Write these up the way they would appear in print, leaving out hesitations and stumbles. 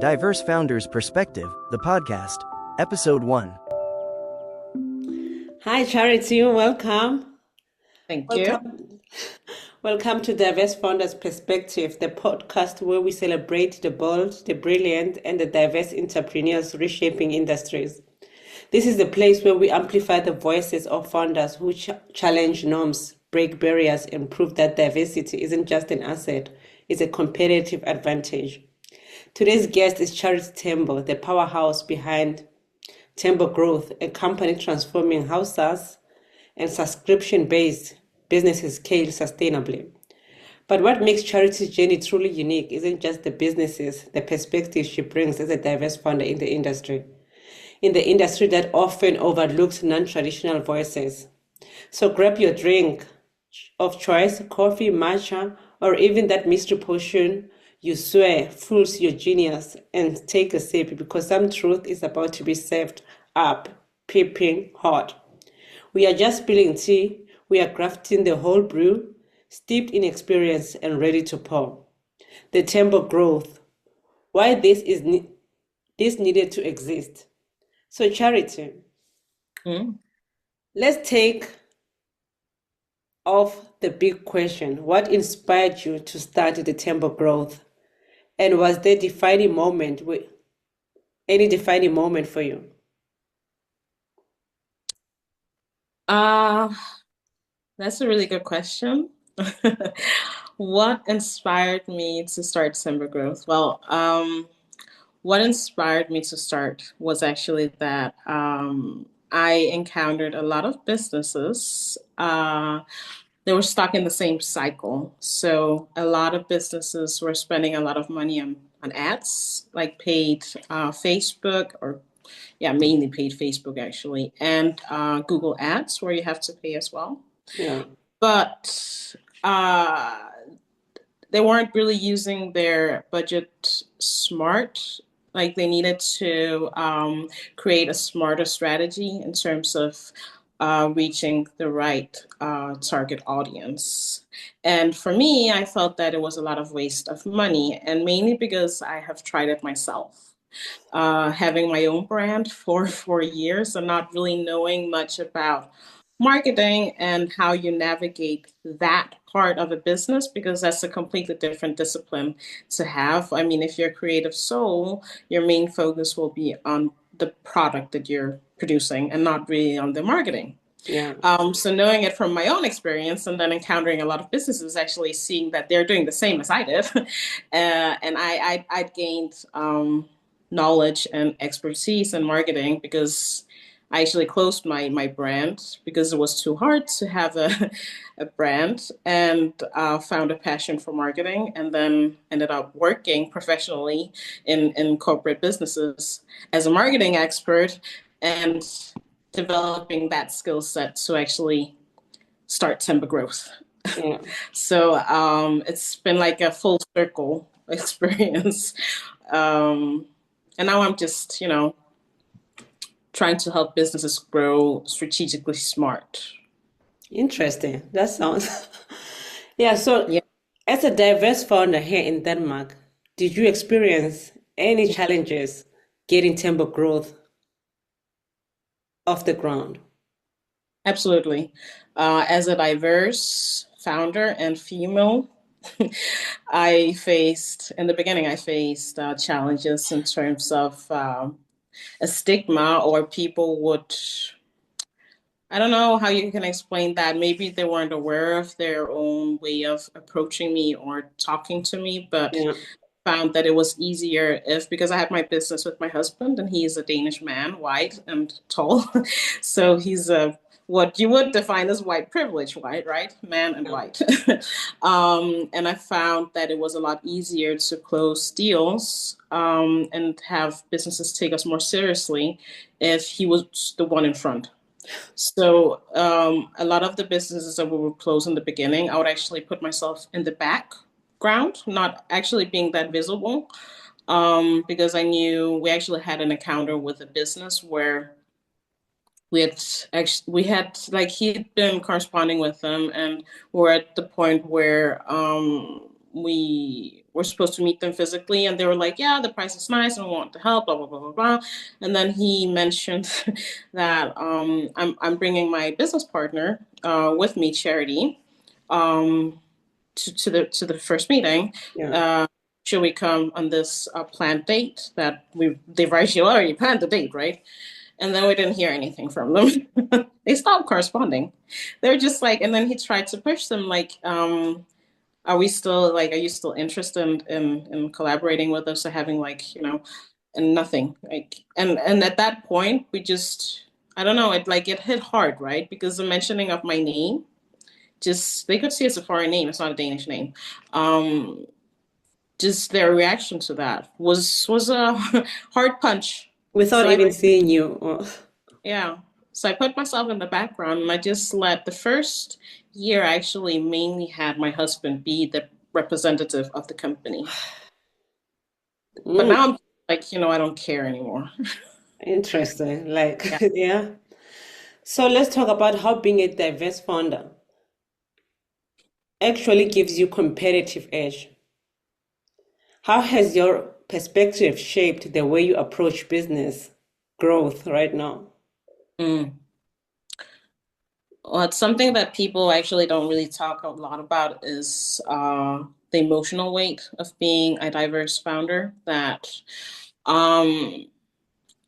Diverse Founders Perspective, the podcast, Episode 1. Hi, Charity. Welcome. Thank you. Welcome. Welcome to Diverse Founders Perspective, the podcast where we celebrate the bold, the brilliant, and the diverse entrepreneurs reshaping industries. This is the place where we amplify the voices of founders who challenge norms, break barriers, and prove that diversity isn't just an asset, it's a competitive advantage. Today's guest is Charity Tembo, the powerhouse behind Tembo Growth, a company transforming how SaaS and subscription-based businesses scale sustainably. But what makes Charity's journey truly unique isn't just the businesses, the perspective she brings as a diverse founder in the industry that often overlooks non-traditional voices. So grab your drink of choice, coffee, matcha, or even that mystery potion you swear fools your genius, and take a sip because some truth is about to be served up, piping hot. We are just spilling tea, we are crafting the whole brew, steeped in experience and ready to pour. The Tembo Growth, why this needed to exist. So Charity, let's take off the big question. What inspired you to start the Tembo Growth? And was there any defining moment for you? That's a really good question. What inspired me to start Timber Growth? Well, what inspired me to start was actually that I encountered a lot of businesses. They were stuck in the same cycle. So a lot of businesses were spending a lot of money on ads, like paid Facebook mainly paid Facebook actually, and Google Ads where you have to pay as well. Yeah. But they weren't really using their budget smart. Like they needed to create a smarter strategy in terms of reaching the right target audience. And for me, I felt that it was a lot of waste of money, and mainly because I have tried it myself. Having my own brand for 4 years and not really knowing much about marketing and how you navigate that part of a business, because that's a completely different discipline to have. I mean, if you're a creative soul, your main focus will be on the product that you're producing and not really on the marketing. Yeah. So knowing it from my own experience and then encountering a lot of businesses, actually seeing that they're doing the same as I did, and I gained knowledge and expertise in marketing because I actually closed my brand because it was too hard to have a brand, and found a passion for marketing, and then ended up working professionally in corporate businesses as a marketing expert and developing that skill set to actually start Timber Growth. Yeah. So it's been like a full circle experience. And now I'm just, trying to help businesses grow strategically smart. Interesting. That sounds. Yeah. So, Yeah. as a diverse founder here in Denmark, did you experience any challenges getting Tembo Growth off the ground? Absolutely. As a diverse founder and female, in the beginning, I faced challenges in terms of a stigma, or people would, I don't know how you can explain that. Maybe they weren't aware of their own way of approaching me or talking to me, but Yeah. found that it was easier because I had my business with my husband, and he's a Danish man, white and tall. So he's what you would define as white privilege, white, right? Man and white. And I found that it was a lot easier to close deals and have businesses take us more seriously if he was the one in front. So a lot of the businesses that we would close in the beginning, I would actually put myself in the background, not actually being that visible, because I knew we actually had an encounter with a business where we had like he'd been corresponding with them, and we're at the point where we were supposed to meet them physically, and they were like, yeah, the price is nice and we want to help, blah, blah, blah, blah, blah. And then he mentioned that I'm bringing my business partner with me, Charity, um, to the first meeting. Yeah. Should we come on this planned date that they've actually already planned the date, right? And then we didn't hear anything from them. They stopped corresponding. They're just like, and then he tried to push them like, are you still interested in collaborating with us or having like, and nothing. Like, and at that point we just, I don't know, it hit hard, right? Because the mentioning of my name, just they could see it's a foreign name, it's not a Danish name. Um, just their reaction to that was a hard punch. Without So I even seeing you. Yeah. So I put myself in the background and I just let the first year I actually mainly had my husband be the representative of the company. But Mm, now I'm like, I don't care anymore. interesting. Like, Yeah. yeah. So let's talk about how being a diverse founder actually gives you competitive edge. How has your perspective shaped the way you approach business growth right now? Mm. Well, it's something that people actually don't really talk a lot about is the emotional weight of being a diverse founder. That um,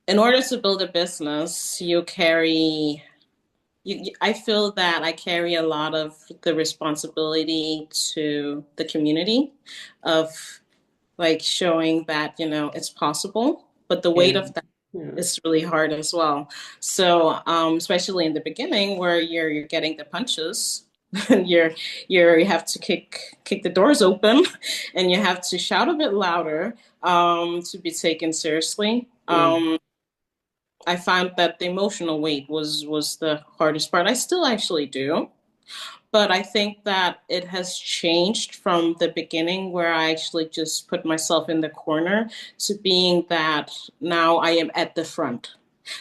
in order to build a business, I feel that I carry a lot of the responsibility to the community of like showing that, it's possible, but the weight Yeah. of that Yeah. is really hard as well. So, especially in the beginning where you're getting the punches and you have to kick the doors open and you have to shout a bit louder, to be taken seriously. Mm. I found that the emotional weight was the hardest part. I still actually do, but I think that it has changed from the beginning where I actually just put myself in the corner to being that now I am at the front.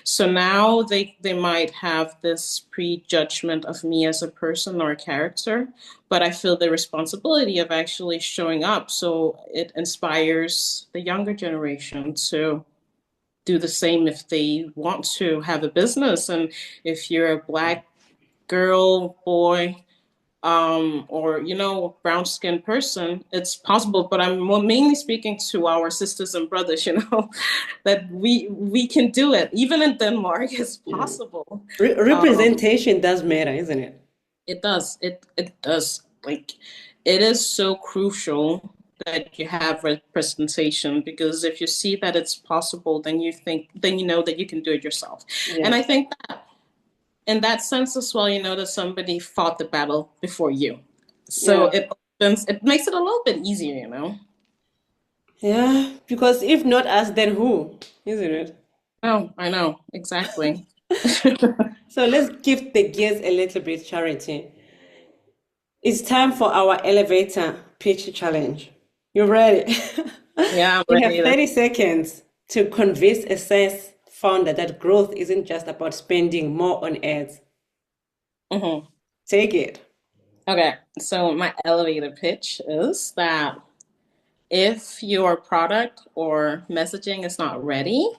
So now they might have this prejudgment of me as a person or a character, but I feel the responsibility of actually showing up so it inspires the younger generation to do the same if they want to have a business. And if you're a Black girl, boy, or brown skinned person, it's possible. But I'm mainly speaking to our sisters and brothers, that we can do it. Even in Denmark, it's Yeah. possible. Um, Representation does matter, isn't it? it does. It does. Like, it is so crucial that you have representation, because if you see that it's possible, then you know that you can do it yourself. And Yeah. I think that in that sense as well, that somebody fought the battle before you. So Yeah. it makes it a little bit easier. Yeah. Because if not us, then who? Isn't it? Oh, I know, exactly. So let's give the gears a little bit, Charity. It's time for our elevator pitch challenge. You ready? Yeah, I'm You have ready. 30 seconds to convince a SaaS founder that growth isn't just about spending more on ads. Mhm. Take it. Okay, so my elevator pitch is that if your product or messaging is not ready,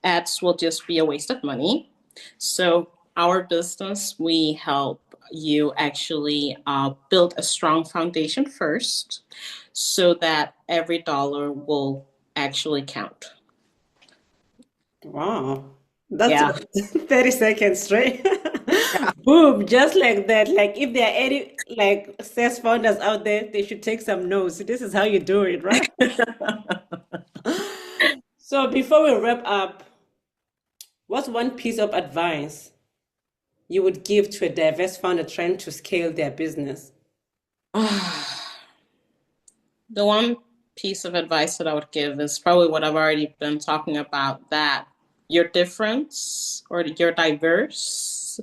ads will just be a waste of money. So, our business, we help you actually build a strong foundation first so that every dollar will actually count. Wow. That's Yeah. 30 seconds straight. Yeah. Boom, just like that. Like if there are any like SaaS founders out there, they should take some notes. This is how you do it, right? So before we wrap up, what's one piece of advice you would give to a diverse founder trying to scale their business? The one piece of advice that I would give is probably what I've already been talking about, that your difference or your diverse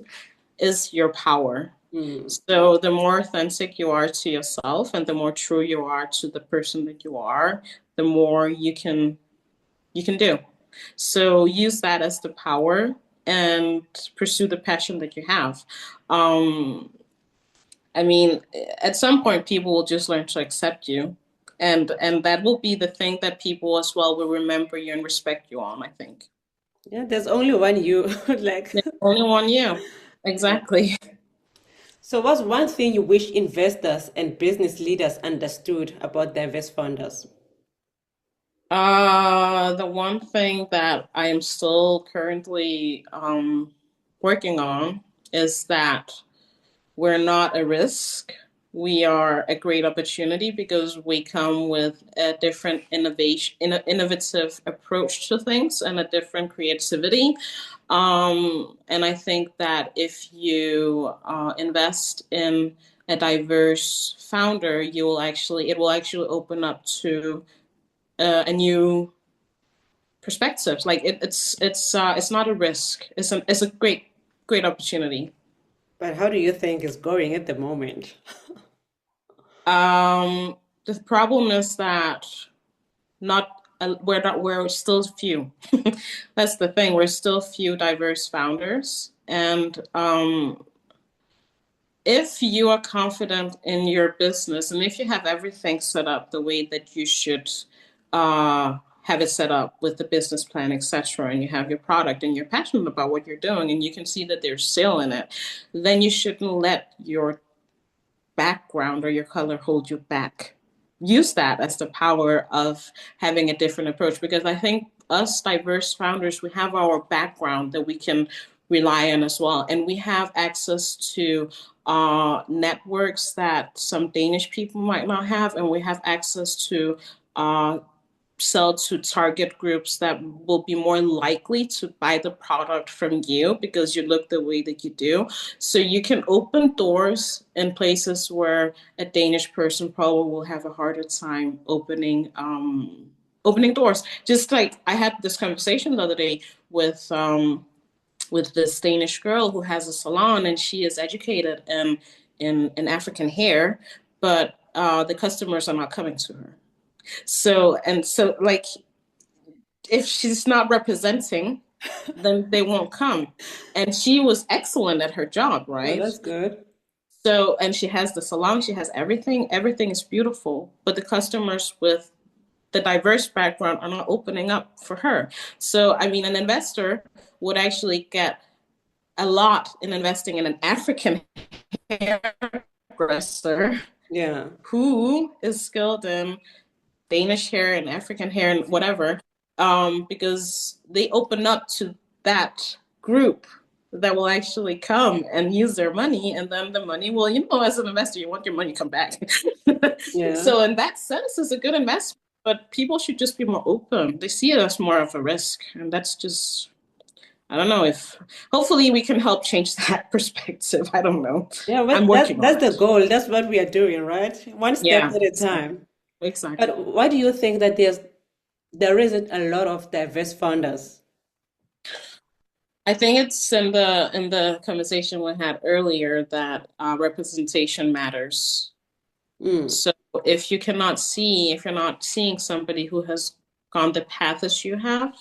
is your power. Mm, So the more authentic you are to yourself and the more true you are to the person that you are, the more you can do. So use that as the power and pursue the passion that you have. Um, I mean, at some point, people will just learn to accept you. And that will be the thing that people as well will remember you and respect you on, I think. Yeah, there's only one you like. There's only one you. Yeah. Exactly. So what's one thing you wish investors and business leaders understood about diverse founders? The one thing that I am still currently working on is that we're not a risk. We are a great opportunity because we come with a different innovative approach to things and a different creativity. And I think that if you invest in a diverse founder, it will actually open up to a new perspectives. Like it's not a risk. It's a great opportunity. But how do you think it's going at the moment? Um, the problem is that not we're still few. That's the thing. We're still few diverse founders, and if you are confident in your business and if you have everything set up the way that you should have it set up with the business plan, etc., and you have your product and you're passionate about what you're doing and you can see that there's sale in it, then you shouldn't let your background or your color hold you back. Use that as the power of having a different approach because I think us diverse founders, we have our background that we can rely on as well. And we have access to networks that some Danish people might not have. And we have access to uh, sell to target groups that will be more likely to buy the product from you because you look the way that you do. So you can open doors in places where a Danish person probably will have a harder time opening doors. Just like I had this conversation the other day with this Danish girl who has a salon and she is educated in African hair, but the customers are not coming to her. So like if she's not representing, then they won't come. And she was excellent at her job, Oh, right? that's good. So, and she has the salon, she has everything, everything is beautiful, but the customers with the diverse background are not opening up for her. So, I mean, an investor would actually get a lot in investing in an African hairdresser Yeah. who is skilled in Danish hair and African hair and whatever, because they open up to that group that will actually come and use their money, and then the money will, as an investor, you want your money to come back. Yeah. So in that sense, it's a good investment, but people should just be more open. They see it as more of a risk, and that's just. I don't know if hopefully we can help change that perspective. I don't know. Yeah, I'm but working on that's the it. goal. That's what we are doing, right? One step Yeah, at a time. exactly. But why do you think that there isn't a lot of diverse founders? I think it's in the conversation we had earlier that representation matters. Mm, So if you're not seeing somebody who has gone the path as you have,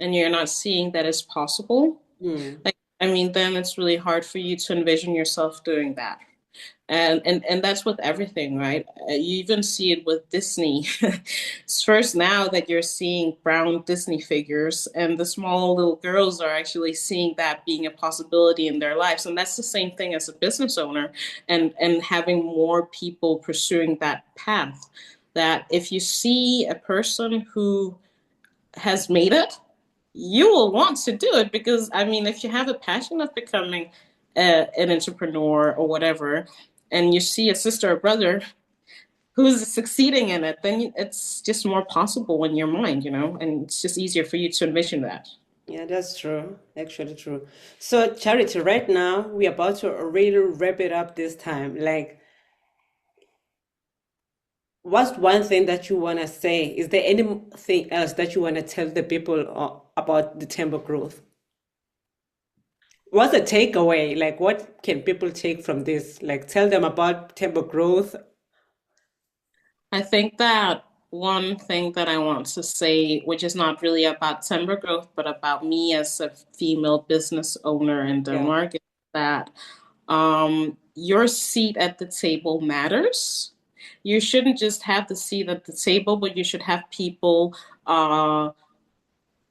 and you're not seeing that it's possible, mm. like I mean, then it's really hard for you to envision yourself doing that. And that's with everything, right? You even see it with Disney. It's first now that you're seeing brown Disney figures, and the small little girls are actually seeing that being a possibility in their lives. And that's the same thing as a business owner, and having more people pursuing that path. That if you see a person who has made it, you will want to do it because I mean, if you have a passion of becoming an entrepreneur or whatever, and you see a sister or brother who's succeeding in it, then it's just more possible in your mind, and it's just easier for you to envision that. Yeah, that's true. Actually true. So, Charity, right now we're about to really wrap it up this time. Like, what's one thing that you want to say? Is there anything else that you want to tell the people about the tempo growth? What's the takeaway? Like, what can people take from this? Like, tell them about tempo growth. I think that one thing that I want to say, which is not really about timber growth, but about me as a female business owner in Yeah. Denmark, is that your seat at the table matters you shouldn't just have the seat at the table, but you should have people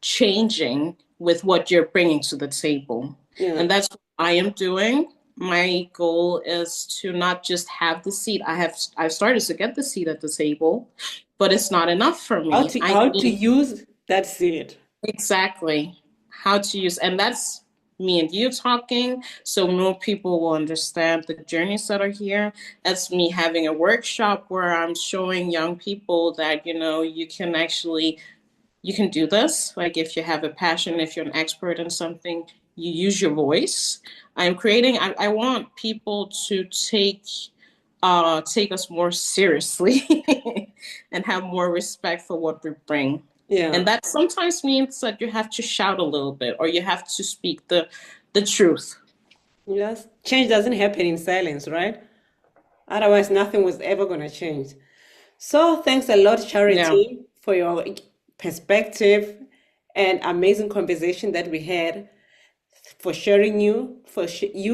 changing with what you're bringing to the table. Yeah. And that's what I am doing. My goal is to not just have the seat. I've started to get the seat at the table, but it's not enough for How me. to I how to need use that seed. exactly how to use, and that's me and you talking, so more people will understand the journeys that are here. That's me having a workshop where I'm showing young people that, you can actually you can do this. Like if you have a passion, if you're an expert in something, you use your voice. I want people to take us more seriously and have more respect for what we bring. Yeah. And that sometimes means that you have to shout a little bit or you have to speak the truth. Yes. Change doesn't happen in silence, right? Otherwise, nothing was ever going to change. So, thanks a lot, Yeah. Charity, for your perspective and amazing conversation that we had, for sharing you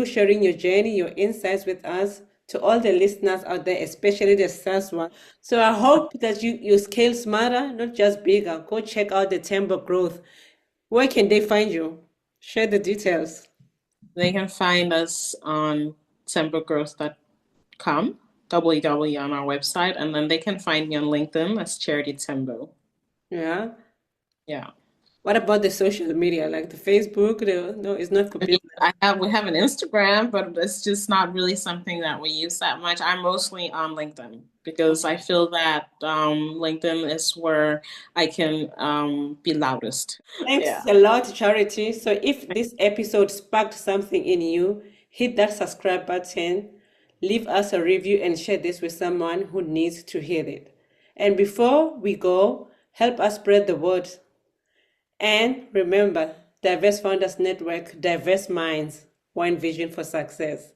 sharing your journey, your insights with us, to all the listeners out there, especially the SaaS one. So I hope that you scale smarter, not just bigger. Go check out the Timber Growth. Where can they find you? Share the details. They can find us on timbergrowth.com, www on our website, and then they can find me on LinkedIn as Charity Timbo. Yeah. Yeah. What about the social media, like the Facebook? No, it's not for business. We have an Instagram, but it's just not really something that we use that much. I'm mostly on LinkedIn because I feel that LinkedIn is where I can be loudest. Thanks a lot, Charity. So if this episode sparked something in you, hit that subscribe button, leave us a review, and share this with someone who needs to hear it. And before we go, help us spread the word. And remember, Diverse Founders Network, diverse minds, one vision for success.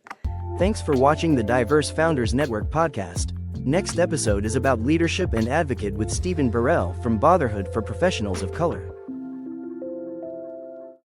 Thanks for watching the Diverse Founders Network podcast. Next episode is about leadership and advocate with Stephen Burrell from Fatherhood for Professionals of Color.